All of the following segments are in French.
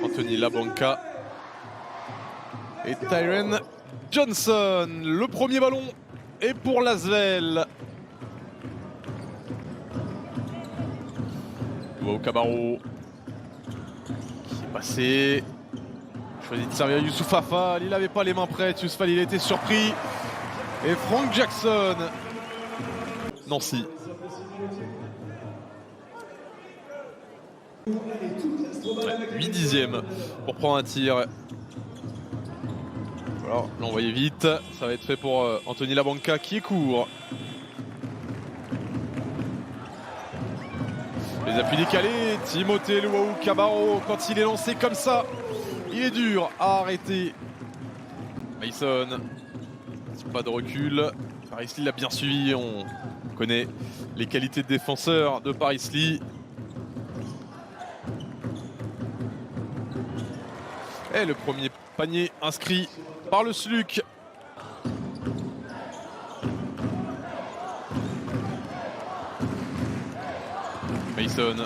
Anthony Labanca et Tyren Johnson. Le premier ballon est pour l'Asvel. Luau Cabarro qui est passé. Choisit de servir Youssouf Affal. Il n'avait pas les mains prêtes. Youssouf Affal, il était surpris. Et Frank Jackson. Nancy. Ouais, 8/10 pour prendre un tir. Alors l'envoyer vite. Ça va être fait pour Anthony Labanca qui est court. Les appuis décalés. Timothée Luau Cabarro, quand il est lancé comme ça, il est dur à arrêter. Mason. Pas de recul. Paris Lee l'a bien suivi. On connaît les qualités de défenseur de Paris Lee. Et le premier panier inscrit par le SLUC. Mason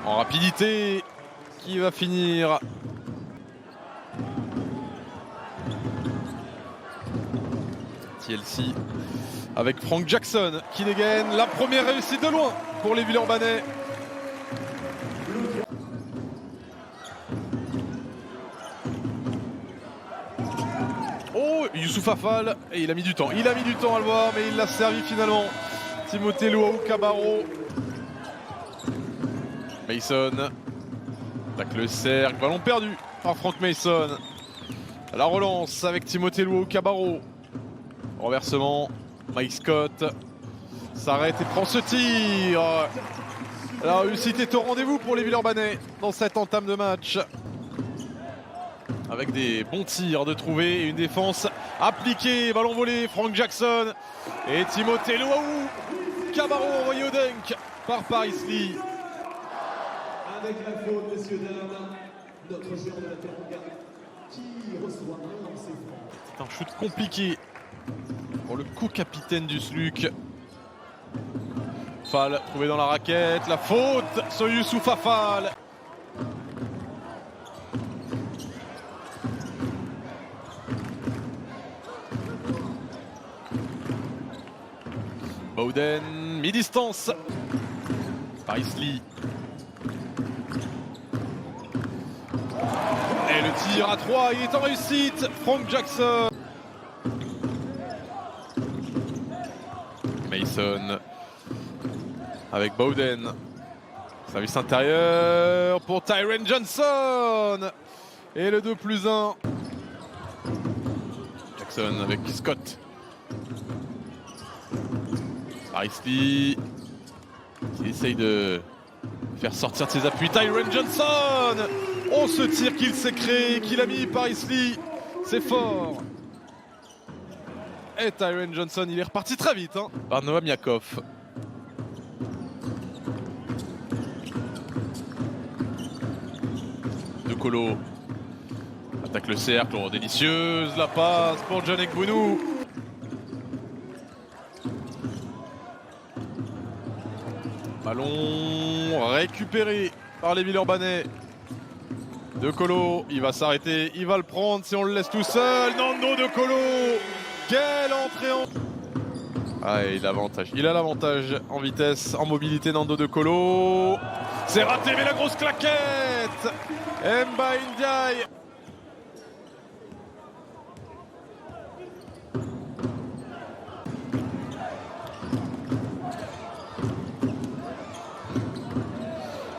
en rapidité qui va finir. TLC avec Frank Jackson qui dégaine. La première réussite de loin pour les Villeurbanais. Oh, Youssouf Affal, et il a mis du temps. Il a mis du temps à le voir, mais il l'a servi finalement. Timothée Luau Cabarro. Mason. Tacle le cercle. Ballon perdu par Frank Mason. La relance avec Timothée Luau Cabarro. Renversement. Mike Scott s'arrête et prend ce tir. La réussite est au rendez-vous pour les Villeurbanais dans cette entame de match. Avec des bons tirs de trouver et une défense appliquée. Ballon volé, Frank Jackson et Timothée Luau Cabarro envoyé au dunk par Paris Lee. Avec la faute, messieurs, dames, notre joueur de la Teranga qui reçoit un lancer franc. C'est un shoot compliqué pour le co-capitaine du SLUC. Fall trouvé dans la raquette. La faute sur Youssouf Affal. Bowden, mi-distance. Paris Lee. Et le tir à 3, il est en réussite. Frank Jackson. Mason avec Bowden. Service intérieur pour Tyren Johnson. Et le 2+1. Jackson avec Scott. Paris Lee qui essaye de faire sortir de ses appuis. Tyren Johnson. Oh, ce tir qu'il s'est créé, qu'il a mis Paris Lee. C'est fort. Et Tyren Johnson, il est reparti très vite par Noam Yakov. De Colo attaque le cercle, oh, délicieuse la passe pour John Ekbounou. Ballon récupéré par les Villeurbanais. De Colo, il va s'arrêter, il va le prendre si on le laisse tout seul. Nando De Colo, quelle entrée en... Ah, il a l'avantage en vitesse, en mobilité. Nando De Colo. C'est raté, mais la grosse claquette. Mba Ndiaye.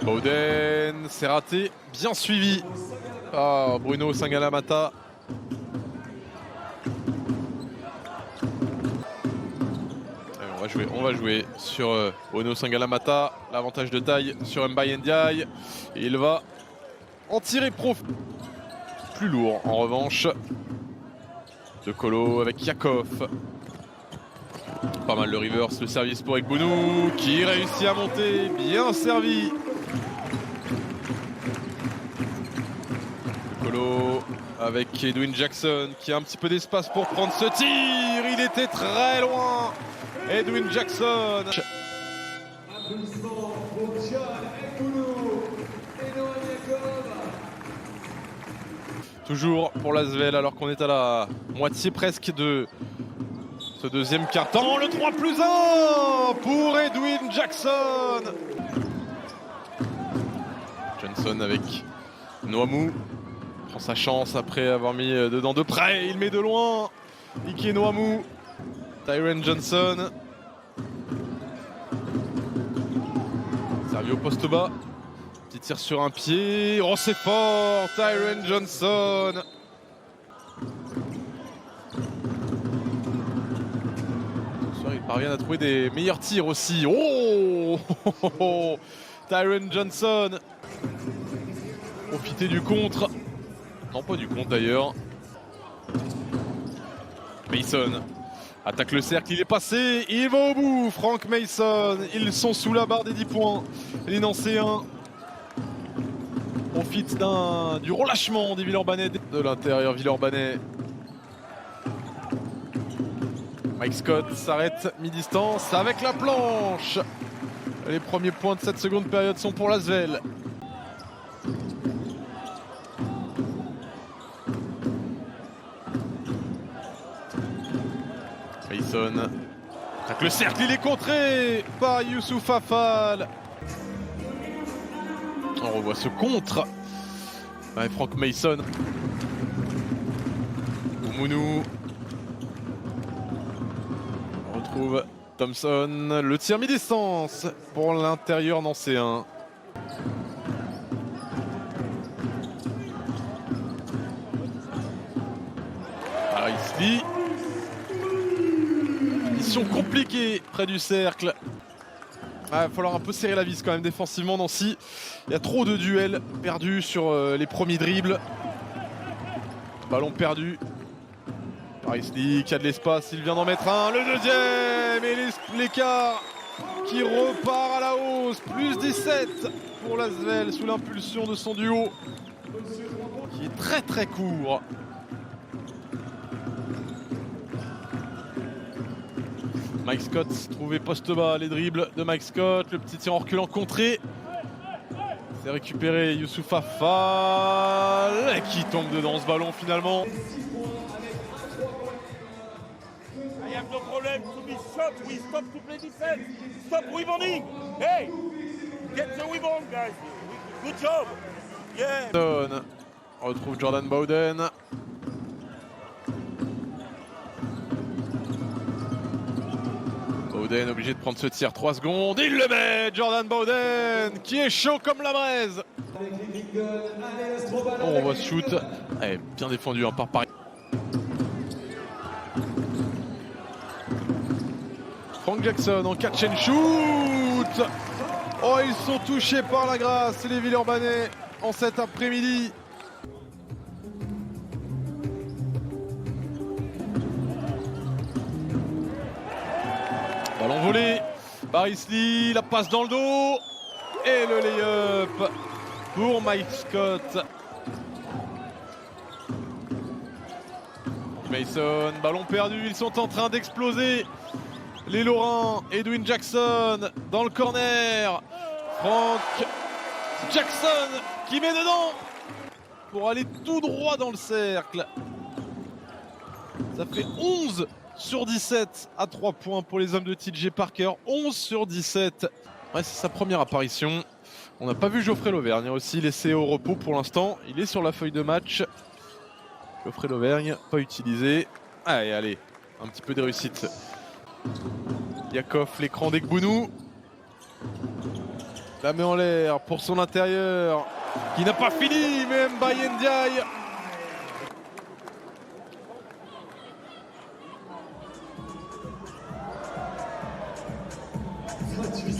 Bowden, c'est raté, bien suivi. Ah, Bruno Sangalamata. On va jouer sur Bruno Sangalamata. L'avantage de taille sur Mba Ndiaye. Et il va en tirer profit. Plus lourd en revanche. De Colo avec Yakov. Pas mal le reverse, le service pour Ekbounou qui réussit à monter, bien servi. Colo avec Edwin Jackson qui a un petit peu d'espace pour prendre ce tir. Il était très loin. Edwin Jackson. Applaudissements pour John Ekbounou et Noam Yakov Toujours pour l'Asvel alors qu'on est à la moitié presque de ce deuxième quart-temps. Le 3+1 pour Edwin Jackson. Johnson avec Noamou. Prend sa chance après avoir mis dedans de près. Il met de loin. Ike Noamou. Tyron Johnson. Servi au poste bas. Petit tir sur un pied. Oh, c'est fort. Tyron Johnson. Ce soir, il parvient à trouver des meilleurs tirs aussi. Oh, Tyron Johnson. Profiter du contre. Non, pas du contre d'ailleurs. Mason attaque le cercle, il est passé, il va au bout. Frank Mason, ils sont sous la barre des 10 points. Les Nancéens profitent du relâchement des Villeurbanais de l'intérieur Villeurbanais. Mike Scott s'arrête mi-distance avec la planche. Les premiers points de cette seconde période sont pour l'Asvel. Mason attaque le cercle, il est contré par Youssouf Afal. On revoit ce contre avec Frank Mason. Oumounou. On retrouve Thompson. Le tir mi-distance pour l'intérieur nancéen. Arisli. Mission compliquée près du cercle. Il va falloir un peu serrer la vis quand même défensivement Nancy. Il y a trop de duels perdus sur les premiers dribbles. Ballon perdu. Arisli qui a de l'espace, il vient d'en mettre un. Le deuxième et l'écart qui repart à la hausse. Plus 17 pour l'Asvel sous l'impulsion de son duo qui est très très court. Mike Scott trouvé poste bas, les dribbles de Mike Scott, le petit tir en reculant contré. C'est récupéré Youssouf Afal qui tombe dedans ce ballon finalement. I have no problem to be shot. We stop to play defense. Stop rebounding. Hey, get the rebound, guys. Good job. Yeah. On retrouve Jordan Bowden. Bowden obligé de prendre ce tir, 3 secondes, il le met, Jordan Bowden qui est chaud comme la braise. On voit ce shoot, bien défendu par Paris. Frank Jackson en catch and shoot. Oh, ils sont touchés par la grâce, les Villeurbanais en cet après-midi. Ballon volé, Barisli, la passe dans le dos et le lay-up pour Mike Scott. Mason, ballon perdu, ils sont en train d'exploser. Les Lorrains, Edwin Jackson dans le corner. Frank Jackson qui met dedans pour aller tout droit dans le cercle. Ça fait 11 sur 17 à 3 points pour les hommes de TJ Parker. 11 sur 17. Ouais, c'est sa première apparition. On n'a pas vu Geoffrey Lauvergne aussi laissé au repos pour l'instant. Il est sur la feuille de match. Geoffrey Lauvergne, pas utilisé. Allez, allez, un petit peu de réussite. Yakov, l'écran d'Egbounou. La met en l'air pour son intérieur. Qui n'a pas fini, mais Mbaye Ndiaye.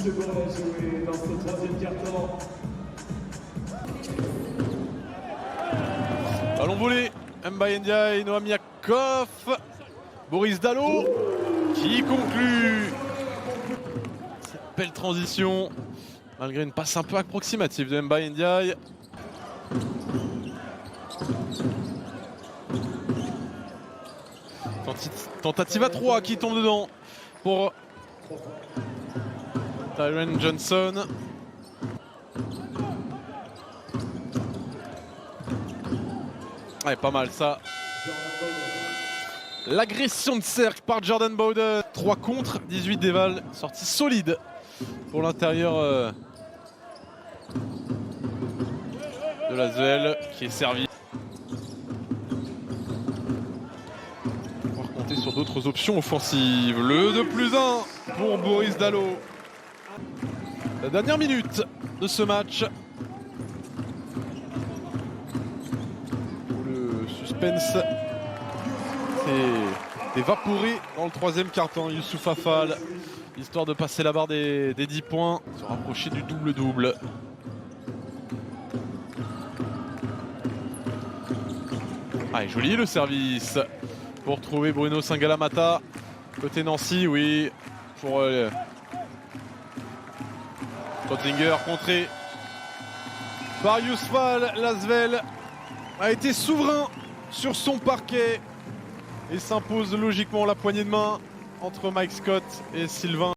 Secondes à jouer dans ce troisième quart-temps. Ballon volé, Mbaye Ndiaye, Noam Yakov, Boris Dallot qui conclut cette belle transition malgré une passe un peu approximative de Mbaye Ndiaye. Tentative à 3 qui tombe dedans pour Tyron Johnson. Ouais, pas mal ça. L'agression de cercle par Jordan Bowden. 3 contre, 18 déval. Sortie solide pour l'intérieur de l'Asvel qui est servi. On va pouvoir compter sur d'autres options offensives. Le 2+1 pour Boris Dalot. La dernière minute de ce match. Le suspense s'est évaporé dans le 3e quart-temps. Youssouf Affal, histoire de passer la barre des 10 points, se rapprocher du double-double. Ah, joli le service pour trouver Bruno Singalamata. Côté Nancy, oui, pour Trottinger contré par Yousfal. L'Asvel a été souverain sur son parquet et s'impose logiquement la poignée de main entre Mike Scott et Sylvain.